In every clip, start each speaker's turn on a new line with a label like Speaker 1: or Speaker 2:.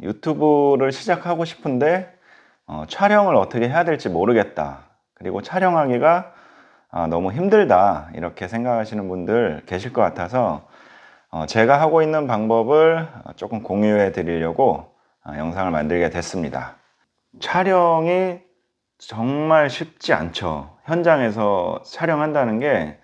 Speaker 1: 유튜브를 시작하고 싶은데 촬영을 어떻게 해야 될지 모르겠다, 그리고 촬영하기가 너무 힘들다, 이렇게 생각하시는 분들 계실 것 같아서 제가 하고 있는 방법을 조금 공유해 드리려고 영상을 만들게 됐습니다. 촬영이 정말 쉽지 않죠. 현장에서 촬영한다는 게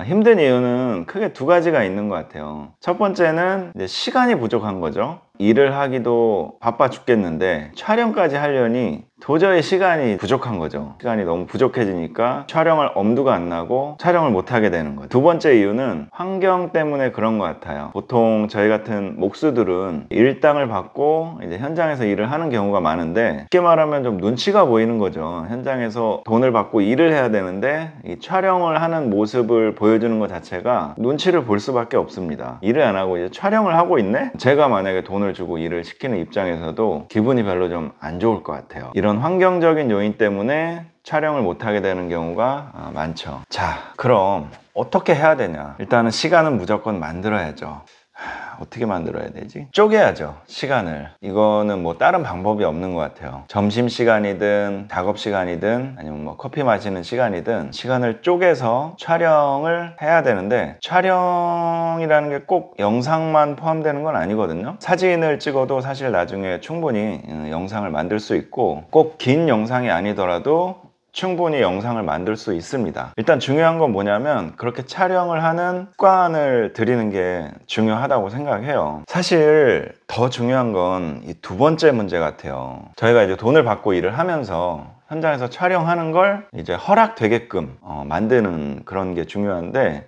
Speaker 1: 힘든 이유는 크게 두 가지가 있는 것 같아요. 첫 번째는 이제 시간이 부족한 거죠. 일을 하기도 바빠 죽겠는데 촬영까지 하려니 도저히 시간이 부족한 거죠. 시간이 너무 부족해지니까 촬영할 엄두가 안 나고 촬영을 못 하게 되는 거죠. 두 번째 이유는 환경 때문에 그런 것 같아요. 보통 저희 같은 목수들은 일당을 받고 이제 현장에서 일을 하는 경우가 많은데, 쉽게 말하면 좀 눈치가 보이는 거죠. 현장에서 돈을 받고 일을 해야 되는데 이 촬영을 하는 모습을 보여주는 것 자체가 눈치를 볼 수밖에 없습니다. 일을 안 하고 이제 촬영을 하고 있네? 제가 만약에 돈을 주고 일을 시키는 입장에서도 기분이 별로 좀 안 좋을 것 같아요. 이런 환경적인 요인 때문에 촬영을 못하게 되는 경우가 많죠. 자, 그럼 어떻게 해야 되냐? 일단은 시간은 무조건 만들어야죠. 어떻게 만들어야 되지? 쪼개야죠, 시간을. 이거는 뭐 다른 방법이 없는 것 같아요. 점심시간이든 작업시간이든 아니면 뭐 커피 마시는 시간이든 시간을 쪼개서 촬영을 해야 되는데, 촬영이라는 게 꼭 영상만 포함되는 건 아니거든요. 사진을 찍어도 사실 나중에 충분히 영상을 만들 수 있고, 꼭 긴 영상이 아니더라도 충분히 영상을 만들 수 있습니다. 일단 중요한 건 뭐냐면, 그렇게 촬영을 하는 습관을 들이는 게 중요하다고 생각해요. 사실 더 중요한 건 이 두 번째 문제 같아요. 저희가 이제 돈을 받고 일을 하면서 현장에서 촬영하는 걸 이제 허락되게끔 만드는 그런 게 중요한데,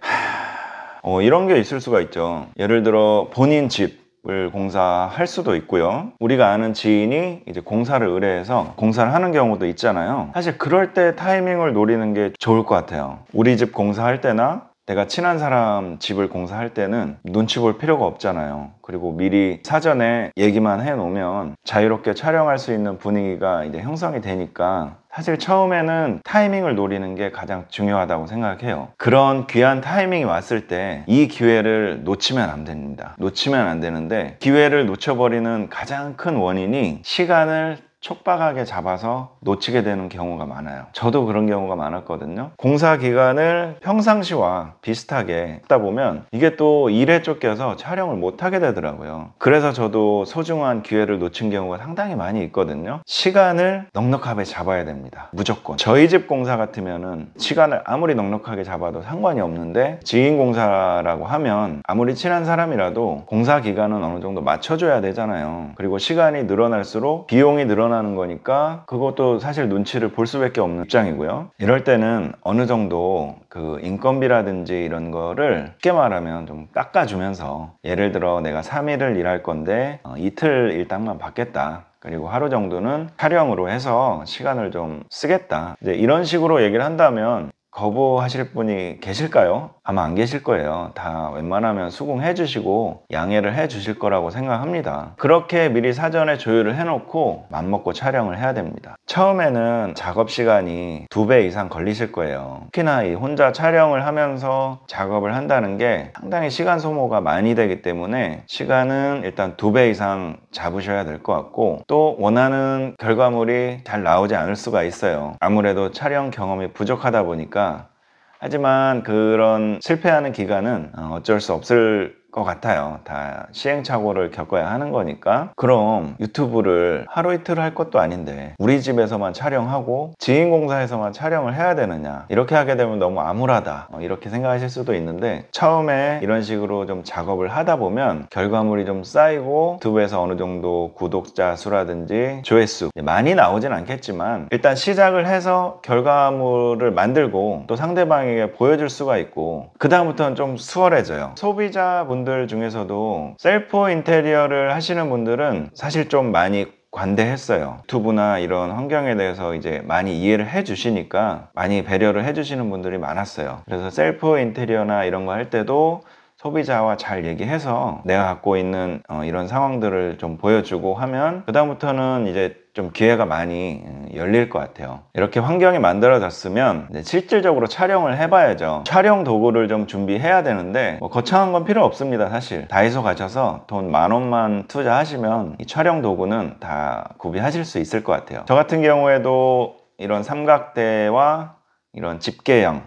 Speaker 1: 이런 게 있을 수가 있죠. 예를 들어 본인 집을 공사할 수도 있고요. 우리가 아는 지인이 이제 공사를 의뢰해서 공사를 하는 경우도 있잖아요. 사실 그럴 때 타이밍을 노리는 게 좋을 것 같아요. 우리 집 공사할 때나 내가 친한 사람 집을 공사할 때는 눈치 볼 필요가 없잖아요. 그리고 미리 사전에 얘기만 해 놓으면 자유롭게 촬영할 수 있는 분위기가 이제 형성이 되니까, 사실 처음에는 타이밍을 노리는 게 가장 중요하다고 생각해요. 그런 귀한 타이밍이 왔을 때 이 기회를 놓치면 안 됩니다. 놓치면 안 되는데, 기회를 놓쳐버리는 가장 큰 원인이 시간을 촉박하게 잡아서 놓치게 되는 경우가 많아요. 저도 그런 경우가 많았거든요. 공사 기간을 평상시와 비슷하게 하다 보면 이게 또 일에 쫓겨서 촬영을 못 하게 되더라고요. 그래서 저도 소중한 기회를 놓친 경우가 상당히 많이 있거든요. 시간을 넉넉하게 잡아야 됩니다. 무조건. 저희 집 공사 같으면은 시간을 아무리 넉넉하게 잡아도 상관이 없는데, 지인 공사라고 하면 아무리 친한 사람이라도 공사 기간은 어느 정도 맞춰줘야 되잖아요. 그리고 시간이 늘어날수록 비용이 늘어나는 거니까 그것도 사실 눈치를 볼 수밖에 없는 입장이고요. 이럴 때는 어느 정도 그 인건비라든지 이런 거를 쉽게 말하면 좀 깎아주면서, 예를 들어 내가 3일을 일할 건데 이틀 일당만 받겠다, 그리고 하루 정도는 촬영으로 해서 시간을 좀 쓰겠다, 이제 이런 식으로 얘기를 한다면 거부하실 분이 계실까요? 아마 안 계실 거예요. 다 웬만하면 수긍해 주시고 양해를 해 주실 거라고 생각합니다. 그렇게 미리 사전에 조율을 해놓고 맘먹고 촬영을 해야 됩니다. 처음에는 작업 시간이 2배 이상 걸리실 거예요. 특히나 이 혼자 촬영을 하면서 작업을 한다는 게 상당히 시간 소모가 많이 되기 때문에 시간은 일단 2배 이상 잡으셔야 될 것 같고, 또 원하는 결과물이 잘 나오지 않을 수가 있어요. 아무래도 촬영 경험이 부족하다 보니까. 하지만 그런 실패하는 기간은 어쩔 수 없을 것 같아요. 다 시행착오를 겪어야 하는 거니까. 그럼 유튜브를 하루 이틀 할 것도 아닌데 우리 집에서만 촬영하고 지인 공사에서만 촬영을 해야 되느냐, 이렇게 하게 되면 너무 암울하다, 이렇게 생각하실 수도 있는데, 처음에 이런 식으로 좀 작업을 하다 보면 결과물이 좀 쌓이고 유튜브에서 어느 정도 구독자 수라든지 조회수 많이 나오진 않겠지만, 일단 시작을 해서 결과물을 만들고 또 상대방에게 보여줄 수가 있고, 그 다음부터는 좀 수월해져요. 소비자분들 중에서도 셀프 인테리어를 하시는 분들은 사실 좀 많이 관대했어요. 유튜브나 이런 환경에 대해서 이제 많이 이해를 해 주시니까 많이 배려를 해 주시는 분들이 많았어요. 그래서 셀프 인테리어나 이런 거 할 때도 소비자와 잘 얘기해서 내가 갖고 있는 이런 상황들을 좀 보여주고 하면 그다음부터는 이제 좀 기회가 많이 열릴 것 같아요. 이렇게 환경이 만들어졌으면 이제 실질적으로 촬영을 해봐야죠. 촬영 도구를 좀 준비해야 되는데 뭐 거창한 건 필요 없습니다. 사실 다이소 가셔서 돈 10,000원만 투자하시면 이 촬영 도구는 다 구비하실 수 있을 것 같아요. 저 같은 경우에도 이런 삼각대와 이런 집게형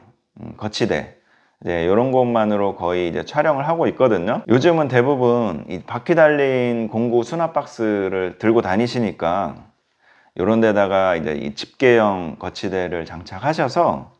Speaker 1: 거치대 이제 이런 것만으로 거의 이제 촬영을 하고 있거든요. 요즘은 대부분 이 바퀴 달린 공구 수납 박스를 들고 다니시니까 이런 데다가 이제 이 집게형 거치대를 장착하셔서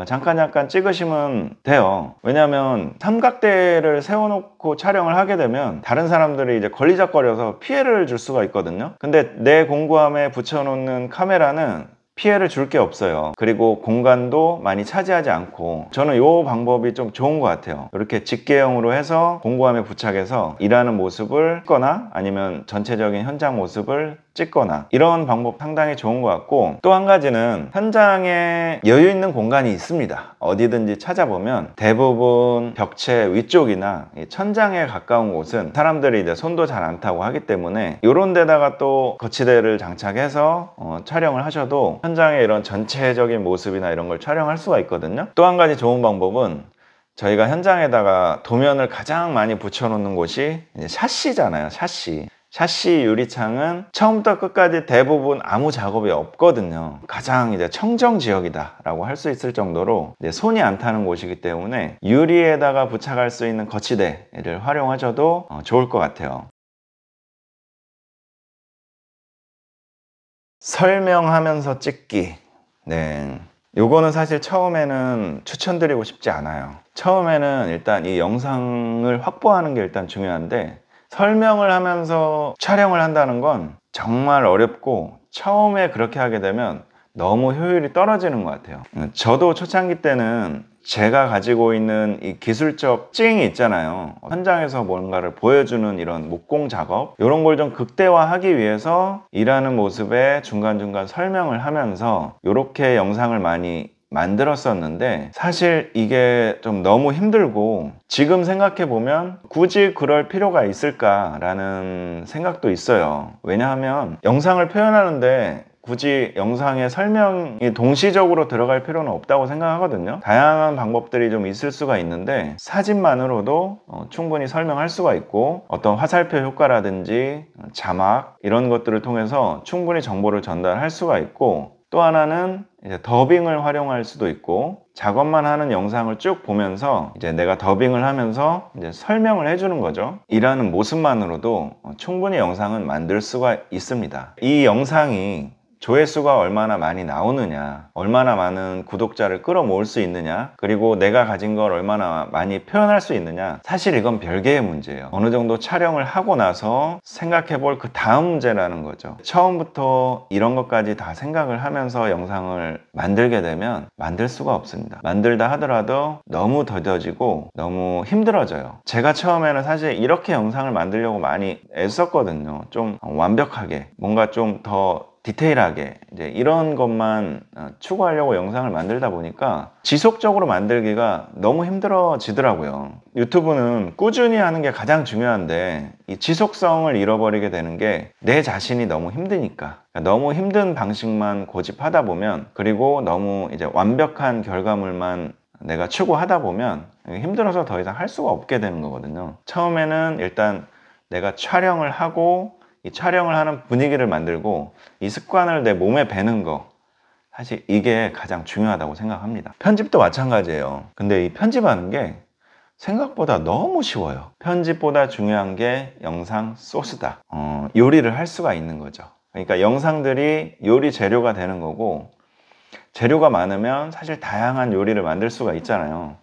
Speaker 1: 잠깐 찍으시면 돼요. 왜냐하면 삼각대를 세워놓고 촬영을 하게 되면 다른 사람들이 이제 걸리적거려서 피해를 줄 수가 있거든요. 근데 내 공구함에 붙여놓는 카메라는 피해를 줄 게 없어요. 그리고 공간도 많이 차지하지 않고 저는 이 방법이 좀 좋은 것 같아요. 이렇게 집게형으로 해서 공구함에 부착해서 일하는 모습을 찍거나 아니면 전체적인 현장 모습을 찍거나 이런 방법 상당히 좋은 것 같고, 또 한 가지는 현장에 여유 있는 공간이 있습니다. 어디든지 찾아보면 대부분 벽체 위쪽이나 천장에 가까운 곳은 사람들이 이제 손도 잘 안 타고 하기 때문에 이런 데다가 또 거치대를 장착해서 촬영을 하셔도 현장의 이런 전체적인 모습이나 이런 걸 촬영할 수가 있거든요. 또 한 가지 좋은 방법은 저희가 현장에다가 도면을 가장 많이 붙여놓는 곳이 이제 샤시잖아요. 샤시 유리창은 처음부터 끝까지 대부분 아무 작업이 없거든요. 가장 이제 청정 지역이다 라고 할 수 있을 정도로 이제 손이 안 타는 곳이기 때문에 유리에다가 부착할 수 있는 거치대를 활용하셔도 좋을 것 같아요. 설명하면서 찍기. 네. 요거는 사실 처음에는 추천드리고 싶지 않아요. 처음에는 일단 이 영상을 확보하는 게 일단 중요한데, 설명을 하면서 촬영을 한다는 건 정말 어렵고 처음에 그렇게 하게 되면 너무 효율이 떨어지는 것 같아요. 저도 초창기 때는 제가 가지고 있는 이 기술적 찡이 있잖아요. 현장에서 뭔가를 보여주는 이런 목공 작업, 이런 걸 좀 극대화하기 위해서 일하는 모습에 중간중간 설명을 하면서 이렇게 영상을 많이 만들었었는데, 사실 이게 좀 너무 힘들고 지금 생각해보면 굳이 그럴 필요가 있을까라는 생각도 있어요. 왜냐하면 영상을 표현하는데 굳이 영상에 설명이 동시적으로 들어갈 필요는 없다고 생각하거든요. 다양한 방법들이 좀 있을 수가 있는데 사진만으로도 충분히 설명할 수가 있고, 어떤 화살표 효과라든지 자막 이런 것들을 통해서 충분히 정보를 전달할 수가 있고, 또 하나는 이제 더빙을 활용할 수도 있고, 작업만 하는 영상을 쭉 보면서 이제 내가 더빙을 하면서 이제 설명을 해주는 거죠. 일하는 모습만으로도 충분히 영상은 만들 수가 있습니다. 이 영상이 조회수가 얼마나 많이 나오느냐, 얼마나 많은 구독자를 끌어모을 수 있느냐, 그리고 내가 가진 걸 얼마나 많이 표현할 수 있느냐, 사실 이건 별개의 문제예요. 어느 정도 촬영을 하고 나서 생각해 볼 그 다음 문제라는 거죠. 처음부터 이런 것까지 다 생각을 하면서 영상을 만들게 되면 만들 수가 없습니다. 만들다 하더라도 너무 더뎌지고 너무 힘들어져요. 제가 처음에는 사실 이렇게 영상을 만들려고 많이 애썼거든요. 좀 완벽하게, 뭔가 좀 더 디테일하게 이제 이런 것만 추구하려고 영상을 만들다 보니까 지속적으로 만들기가 너무 힘들어지더라고요. 유튜브는 꾸준히 하는 게 가장 중요한데 이 지속성을 잃어버리게 되는 게 내 자신이 너무 힘드니까. 너무 힘든 방식만 고집하다 보면, 그리고 너무 이제 완벽한 결과물만 내가 추구하다 보면 힘들어서 더 이상 할 수가 없게 되는 거거든요. 처음에는 일단 내가 촬영을 하고 이 촬영을 하는 분위기를 만들고 이 습관을 내 몸에 배는 거, 사실 이게 가장 중요하다고 생각합니다. 편집도 마찬가지예요. 근데 이 편집하는 게 생각보다 너무 쉬워요. 편집보다 중요한 게 영상 소스다. 요리를 할 수가 있는 거죠. 그러니까 영상들이 요리 재료가 되는 거고, 재료가 많으면 사실 다양한 요리를 만들 수가 있잖아요.